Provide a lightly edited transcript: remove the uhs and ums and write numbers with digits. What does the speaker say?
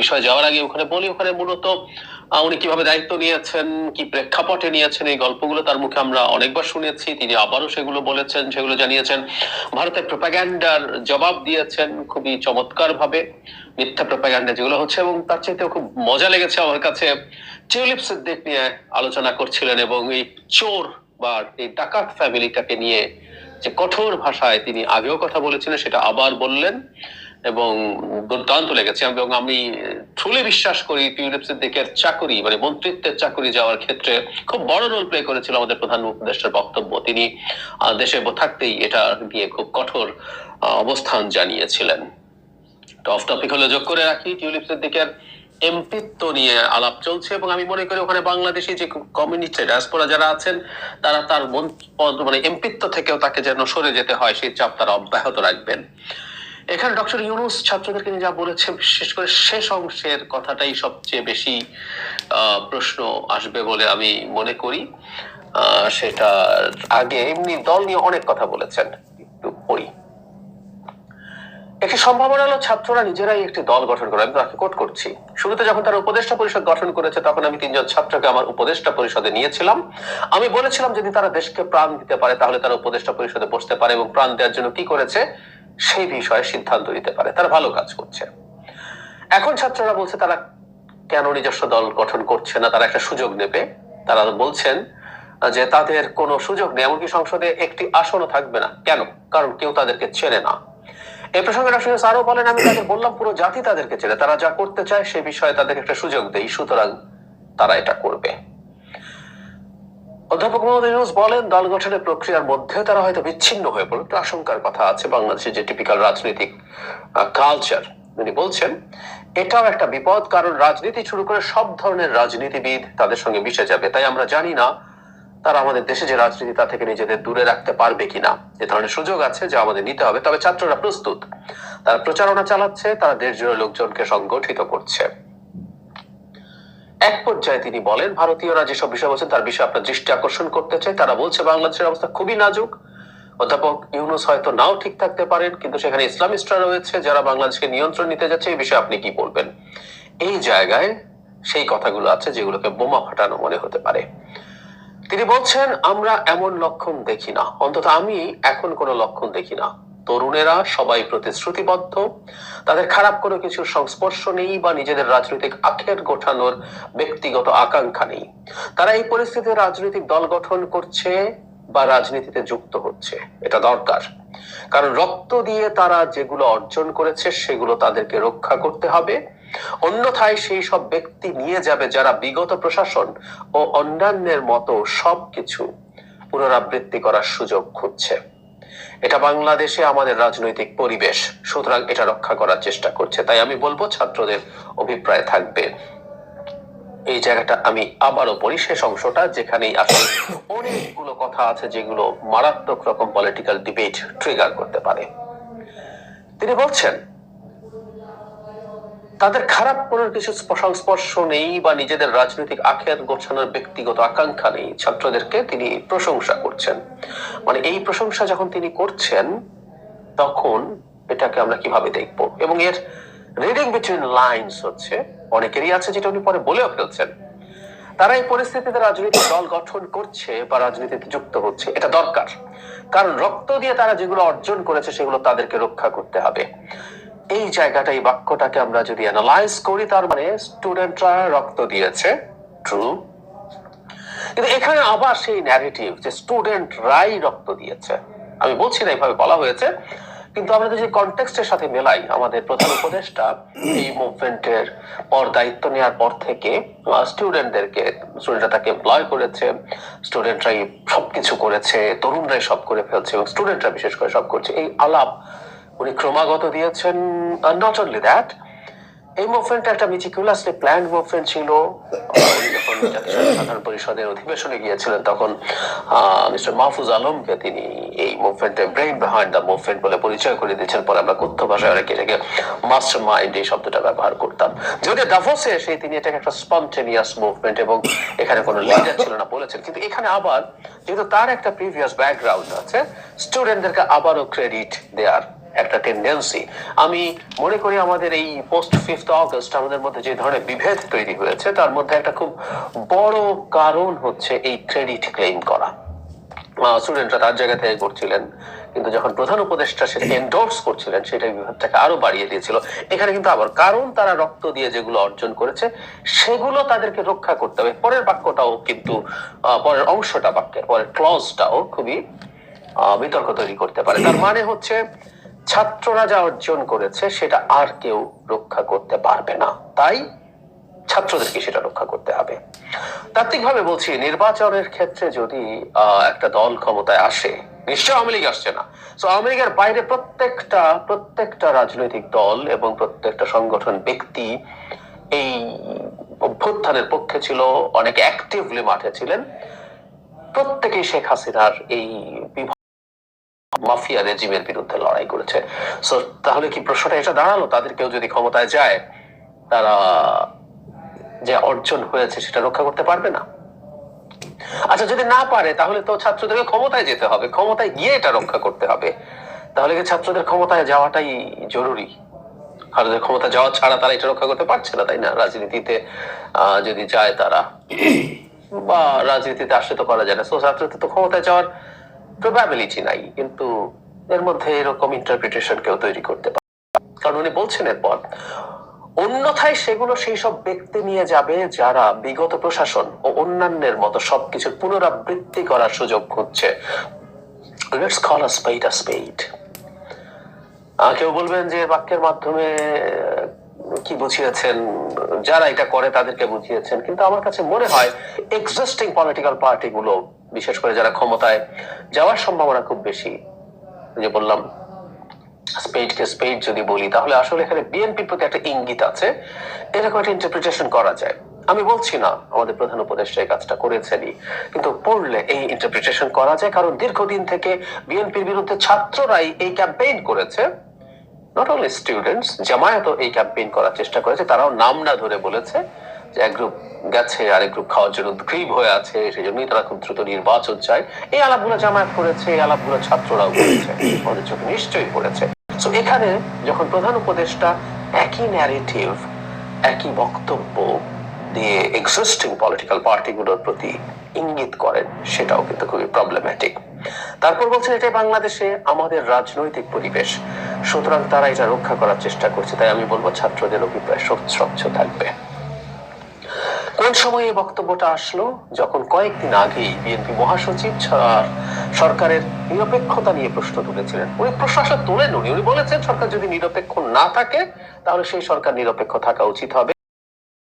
বিষয়ে যাওয়ার আগে ওখানে বলি, ওখানে মূলত উনি কিভাবে দায়িত্ব নিয়েছেন, কি প্রেক্ষাপটে নিয়েছেন, এই গল্পগুলো তার মুখে আমরা অনেকবার শুনেছি। তিনি আবারও সেগুলো বলেছেন, সেগুলো জানিয়েছেন। ভারতের প্রোপাগ্যান্ডার জবাব দিয়েছেন খুবই চমৎকার ভাবে, মিথ্যা প্রোপাগ্যান্ডা যেগুলো হচ্ছে। এবং তার চাইতেও খুব মজা লেগেছে আমার কাছে, টিউলিপ সিদ্দিক নিয়ে আলোচনা করছিলেন এবং এই চোর বা এই ডাকাত ফ্যামিলিটাকে নিয়ে যে কঠোর ভাষায় তিনি আগেও কথা বলেছিলেন সেটা আবার বললেন এবং দুর্দান্ত লেগেছে। এবং আমি ট্রুলি বিশ্বাস করি টিউলিপ সিদ্দিকের চাকুরি মানে মন্ত্রিত্বের চাকুরি যাওয়ার ক্ষেত্রে খুব বড় রোল প্লে করেছিল আমাদের প্রধান উপদেষ্টার বক্তব্য। তিনি দেশে থাকতেই এটা নিয়ে খুব কঠোর অবস্থান জানিয়েছিলেন। অফ টপিক হলে যোগ করে রাখি, টিউলিপ সিদ্দিকের এমপিত্ব নিয়ে আলাপ চলছে এবং আমি মনে করি ওখানে বাংলাদেশি যে কমিউনিটি ডায়াসপোরা যারা আছেন তারা তার মানে এমপিত্ব থেকেও তাকে যেন সরে যেতে হয় সেই চাপ তারা অব্যাহত রাখবেন। এখানে ডক্টর ইউনূস ছাত্রদেরকে যা বলেছে, বিশেষ করে শেষ অংশের কথাটাই সবচেয়ে বেশি প্রশ্ন আসবে বলে আমি মনে করি। সেটা আগে এমনি দল নিয়ে অনেক কথা বলেছেন, একটু পড়ি। একটি সম্ভাবনা হলো ছাত্ররা নিজেরাই একটি দল গঠন করে। আমি তাকে কোট করছি, শুরুতে যখন তারা উপদেষ্টা পরিষদ গঠন করেছে তখন আমি 3 জন ছাত্রকে আমার উপদেষ্টা পরিষদে নিয়েছিলাম। আমি বলেছিলাম যদি তারা দেশকে প্রাণ দিতে পারে তাহলে তারা উপদেষ্টা পরিষদে বসতে পারে এবং প্রাণ দেওয়ার জন্য কি করেছে সেই বিষয়ে সিদ্ধান্ত নিতে পারে, তারা ভালো কাজ করছে। এখন ছাত্ররা বলছে তারা কেন নিজস্ব দল গঠন করছে না, তারা একটা সুযোগ নেবে। তারা বলছেন যে তাদের কোনো সুযোগ নেই, এমনকি সংসদে একটি আসনও থাকবে না। কেন? কারণ কেউ তাদেরকে চেনে না। এই প্রসঙ্গে ডক্টর আরো বলেন, আমি তাদের বললাম পুরো জাতি তাদেরকে চেনে, তারা যা করতে চায় সে বিষয়ে তাদেরকে একটা সুযোগ দেই, সুতরাং তারা এটা করবে। অধ্যাপক মোহাম্মদ ইউনূস বলেন দল গঠনের প্রক্রিয়ার মধ্যে তারা হয়তো বিচ্ছিন্ন হয়ে পড়ে, একটু আশঙ্কার কথা আছে বাংলাদেশের যে টিপিক্যাল রাজনৈতিক কালচার। তিনি বলছেন এটাও একটা বিপদ, কারণ রাজনীতি শুরু করে সব ধরনের রাজনীতিবিদ তাদের সঙ্গে মিশে যাবে। তাই আমরা জানি না তারা আমাদের দেশে যে রাজনীতি তা থেকে নিজেদের দূরে রাখতে পারবে কিনা। এ ধরনের সুযোগ আছে যা আমাদের নিতে হবে। তবে ছাত্ররা প্রস্তুত, তারা প্রচারণা চালাচ্ছে, তারা দেশ জুড়ে লোকজনকে সংগঠিত করছে। এক পর্যায়ে তিনি বলেন ভারতীয়রা যেসব বিষয় বলছেন তার বিষয়ে আপনার দৃষ্টি আকর্ষণ করতে চাই। তারা বলছে বাংলাদেশের অবস্থা খুবই নাজুক। অধ্যাপক ইউনূস হয়তো নাও ঠিক থাকতে পারেন, কিন্তু সেখানে ইসলামিস্টরা রয়েছে যারা বাংলাদেশকে নিয়ন্ত্রণ নিতে যাচ্ছে। এই বিষয়ে আপনি কি বলবেন? এই জায়গায় সেই কথাগুলো আছে যেগুলোকে বোমা ফাটানো মনে হতে পারে। তিনি বলছেন আমরা এমন লক্ষণ দেখি না, অন্তত আমি এখন কোনো লক্ষণ দেখি না। তরুণেরা সবাই প্রতিশ্রুতিবদ্ধ, তাদের খারাপ কোনো কিছুর সংস্পর্শ নেই বা নিজেদের রাজনৈতিক আখের গোঠানোর ব্যক্তিগত আকাঙ্ক্ষা নেই। তারা এই পরিস্থিতিতে রাজনৈতিক দল গঠন করছে বা রাজনীতিতে যুক্ত হচ্ছে, এটা দরকার। কারণ রক্ত দিয়ে তারা যেগুলো অর্জন করেছে সেগুলো তাদেরকে রক্ষা করতে হবে। অন্যথায় সেই সব ব্যক্তি নিয়ে যাবে যারা বিগত প্রশাসন ও অন্যান্যের মতো সবকিছু পুনরাবৃত্তি করার সুযোগ খুঁজছে। এটা বাংলাদেশে আমাদের রাজনৈতিক পরিবেশ, সুতরাং এটা রক্ষা করার চেষ্টা করছে। তাই আমি বলবো ছাত্রদের অভিপ্রায় থাকবে। এই জায়গাটা আমি আবারও পড়ি, শেষ অংশটা, যেখানেই আসলে অনেকগুলো কথা আছে যেগুলো মারাত্মক রকম পলিটিক্যাল ডিবেট ট্রিগার করতে পারে। তিনি বলছেন তাদের খারাপ কোনো কিছু সংস্পর্শ নেই বা নিজেদের রাজনৈতিক আখের গোছানোর ব্যক্তিগত আকাঙ্ক্ষা নেই। ছাত্রদেরকে তিনি প্রশংসা করছেন। মানে এই প্রশংসা যখন তিনি করছেন তখন এটাকে আমরা কিভাবে দেখব? এবং এর রিডিং বিটুইন লাইনস হচ্ছে অনেকেরই আছে যেটা উনি পরে বলেও ফেলছেন, তারা এই পরিস্থিতিতে রাজনৈতিক দল গঠন করছে বা রাজনীতিতে যুক্ত হচ্ছে, এটা দরকার। কারণ রক্ত দিয়ে তারা যেগুলো অর্জন করেছে সেগুলো তাদেরকে রক্ষা করতে হবে। এই জায়গাটা, এই বাক্যটাকে আমরা যদি অ্যানালাইজ করি, তার মানে স্টুডেন্টরা রক্ত দিয়েছে, ট্রু। কিন্তু এখানে আবার সেই ন্যারেটিভ যে স্টুডেন্টরাই রক্ত দিয়েছে, আমি বলছি না এইভাবে বলা হয়েছে, কিন্তু আমরা যদি কনটেক্সটের সাথে মেলাই, আমাদের প্রধান উপদেষ্টা এই মুভমেন্টের পর দায়িত্ব নেওয়ার পর থেকে স্টুডেন্টরা তাকে এমপ্লয় করেছে, স্টুডেন্টরাই সবকিছু করেছে, তরুণরাই সব করে ফেলছে এবং স্টুডেন্টরা বিশেষ করে সব করছে, এই আলাপ উনি ক্রমাগত দিয়েছেন। নট অনলি দ্যাট, এই মুভমেন্ট একটা মিটিকুলাসলি প্ল্যান্ড মুভমেন্ট ছিল। যখন জাতিসংঘ সাধারণ পরিষদের অধিবেশনে গিয়েছিলেন তখন মিস্টার মাহফুজ আলমকে তিনি এই মুভমেন্টের ব্রেইন বিহাইন্ড দ্য মুভমেন্ট বলে পরিচয় করে দিয়েছেন। পরে আমরা কথ্য ভাষায় অনেকে এটাকে মাস্টার মাইন্ড এই শব্দটা ব্যবহার করতাম। যদিও দাভোসে এসে তিনি এটাকে একটা স্পন্টেনিয়াস মুভমেন্ট এবং এখানে কোনো লিডার ছিল না বলেছেন। কিন্তু এখানে আবার যেহেতু তার একটা প্রিভিয়াস ব্যাকগ্রাউন্ড আছে, স্টুডেন্টদেরকে আবারও ক্রেডিট দেওয়ার একটা টেন্ডেন্সি। আমি মনে করি আমাদের এই পোস্ট 5th অগস্ট আমাদের মধ্যে যে ধরনের বিভেদ তৈরি হয়েছে তার মধ্যে একটা খুব বড় কারণ হচ্ছে এই ক্রেডিট ক্লেম করা। স্টুডেন্টরা তার জায়গা থেকে করছিলেন, কিন্তু যখন প্রধান উপদেষ্টা সেটা এন্ডোর্স করছিলেন সেটা বিভাগটাকে আরো বাড়িয়ে দিয়েছিল। এখানে কিন্তু আবার কারণ তারা রক্ত দিয়ে যেগুলো অর্জন করেছে সেগুলো তাদেরকে রক্ষা করতে হবে। পরের বাক্যটাও কিন্তু পরের অংশটা বাক্যের পরের ক্লজটাও খুবই বিতর্ক তৈরি করতে পারে। তার মানে হচ্ছে ছাত্ররা যা অর্জন করেছে সেটা আর কেউ রক্ষা করতে পারবে না, তাই ছাত্রদেরকে সেটা রক্ষা করতে হবে। তাত্ত্বিকভাবে বলছি, নির্বাচনের ক্ষেত্রে যদি একটা দল ক্ষমতায় আসে, নিশ্চয় আওয়ামী লীগ আসছে না, তো আওয়ামী লীগের বাইরে প্রত্যেকটা রাজনৈতিক দল এবং প্রত্যেকটা সংগঠন ব্যক্তি এই অভ্যুত্থানের পক্ষে ছিল, অনেক অ্যাক্টিভলি মাঠে ছিলেন। প্রত্যেকেই শেখ হাসিনার এই মাফিয়া রেজিমের বিরুদ্ধে লড়াই করেছে। সো তাহলে কি প্রশ্নটা এটা দাঁড়ালো, তাদের কেউ যদি ক্ষমতায় যায় তারা যে অর্জন হয়েছে সেটা রক্ষা করতে পারবে না? আচ্ছা, যদি না পারে তাহলে তো ছাত্রদেরকে ক্ষমতায় যেতে হবে, ক্ষমতায় গিয়ে এটা রক্ষা করতে হবে। তাহলে কি ছাত্রদের ক্ষমতায় যাওয়াটাই জরুরি? আর ক্ষমতা যাওয়া ছাড়া তারা এটা রক্ষা করতে পারছে না, তাই না? রাজনীতিতে যদি যায় তারা, বা রাজনীতিতে আসলে তো করা যায় না, ছাত্রদের তো ক্ষমতায় যাওয়ার প্রবাবিলিটি নাই। কিন্তু এর মধ্যে এরকম ইন্টারপ্রিটেশন কেউ তৈরি করতে পারে, কারণ উনি বলছেন এরপর অন্যথায় সেগুলো সেই সব ব্যক্তি নিয়ে যাবে যারা বিগত প্রশাসন ও অন্যান্যের মতো সবকিছুর পুনরাবৃত্তি করার সুযোগ খুঁজছে। Let's call a spade a spade. কেউ বলবেন যে বাক্যের মাধ্যমে কি বুঝিয়েছেন, যারা এটা করে তাদেরকে বুঝিয়েছেন, কিন্তু আমার কাছে মনে হয় এক্সিস্টিং পলিটিক্যাল পার্টি গুলো, বিশেষ করে যারা ক্ষমতায় যাওয়ার সম্ভাবনা খুব বেশি, যে বললাম স্পেডকে স্পেড যদি বলি, তাহলে আসলে এখানে বিএনপির প্রতি একটা ইঙ্গিত আছে, এরকম একটা ইন্টারপ্রিটেশন করা যায়। আমি বলছি না আমাদের প্রধান উপদেষ্টা এই কাজটা করেছেনই, কিন্তু পড়লে এই ইন্টারপ্রিটেশন করা যায়, কারণ দীর্ঘদিন থেকে বিএনপির বিরুদ্ধে ছাত্ররাই এই ক্যাম্পেইন করেছে। নট অনলি স্টুডেন্টস, জামায়াতও এই ক্যাম্পেইন করার চেষ্টা করেছে। তারাও নাম না ধরে বলেছে যে এক গ্রুপ গেছে, আরেক গ্রুপ খাওয়ার জন্য উদ্গ্রীব হয়ে আছে, সেই জন্যই তারা খুব দ্রুত নির্বাচন চায়। এই আলাপগুলো জামায়াত করেছে, এই আলাপগুলো ছাত্ররাও করেছে, আমাদের চোখে নিশ্চয়ই পড়েছে। তো এখানে যখন প্রধান উপদেষ্টা একই ন্যারেটিভ, একই বক্তব্য দিয়ে এক্সিস্টিং পলিটিক্যাল পার্টিগুলোর প্রতি ইঙ্গিত করেন, সেটাও কিন্তু খুবই প্রবলেম্যাটিক। তারপর বলছেন এটাই বাংলাদেশে আমাদের রাজনৈতিক পরিবেশ, সুতরাং তারা এটা রক্ষা করার চেষ্টা করছে। তাই আমি বলবো ছাত্রদের অভিপ্রায় স্বচ্ছ থাকবে। কোন সময় এই বক্তব্যটা আসলো? যখন কয়েকদিন আগেই বিএনপি মহাসচিব সরকারের নিরপেক্ষতা নিয়ে প্রশ্ন তুলেছিলেন। উনি প্রশ্ন আসলে তোলেন, উনি বলেছেন সরকার যদি নিরপেক্ষ না থাকে তাহলে সেই সরকার নিরপেক্ষ থাকা উচিত হবে।